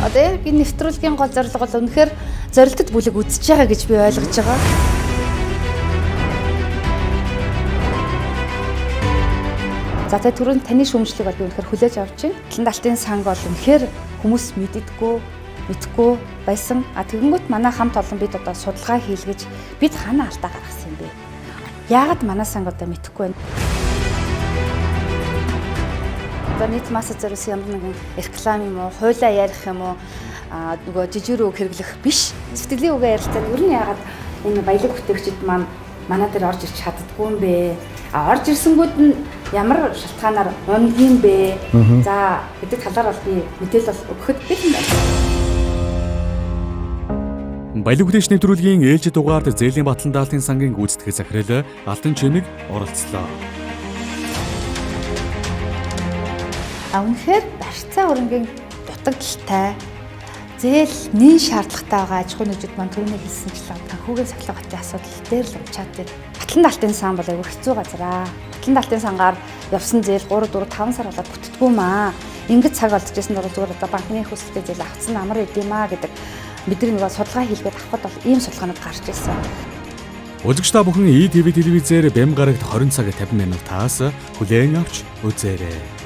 Одоо яг энэ нэвтрүүлгийн гол зорилго бол үнэхээр зорилтод бүлэг үзэж байгаа гэж би ойлгож байгаа. За тэгээ түрүүнд таны шүүмжлэг бол би үнэхээр хүлээж авч байна. Таланталтын сан бол үнэхээр хүмүүс мэдгүй байсан. Тэгэнгүүт манай хамт олон бид одоо судалгаа хийлгэж бид хана алдаа гаргасан юм бэ? Яагаад манай сан одоо мэдэхгүй байна? Одоо нийт масса зориулсан ямар нэгэн реклам юм уу, хуулиа ярих юм уу, нөгөө жижиг үг хэрэглэх биш. Сэтгэлийн үгээ ярилцаад ер нь яагаад энэ баялаг бүтээгчид манай дээр орж ирч чаддгүй юм бэ? Орж ирсэнгүүд нь ямар шалтгаанаар ундгийн бэ? За гэдэг талаар бол би мэдээлэл өгөхөд бэлэн байна. Баялаг бүтээгч нэвтрүүлгийн ээлжид дугаард Зээлийн Батлан даалтын сангийн гүйцэтгэх захирал Алтан Чимэг оролцлоо. Үнэхээр барьцаа өрнгийн дутагдaltaй зээл нэн шаардлагатай байгаа аж ахуй нэгжид маань түрүүний хэлсэнчлэн санхүүгийн сахилгын асуудал дээр л уучаад байна. Батлан даалтын сан бол аюул хэцүү газар аа. Батлан даалтын сангаар явсан зээл 3 4 5 сар болоод бүтдэггүй маа. Ингээд цаг олдчихсан дөрөв зүгээр одоо банкны хөсөлтөд зээл авцсан амар идэм аа гэдэг бидний нөгөө судалгаа хийлгээд авахд бол ийм судалгаанууд гарч ирсэн. Үзэгч та бүхэн ETV телевизээр бэм гарагт 20 цаг 50 минутаас хүлээн авч үзээрэй.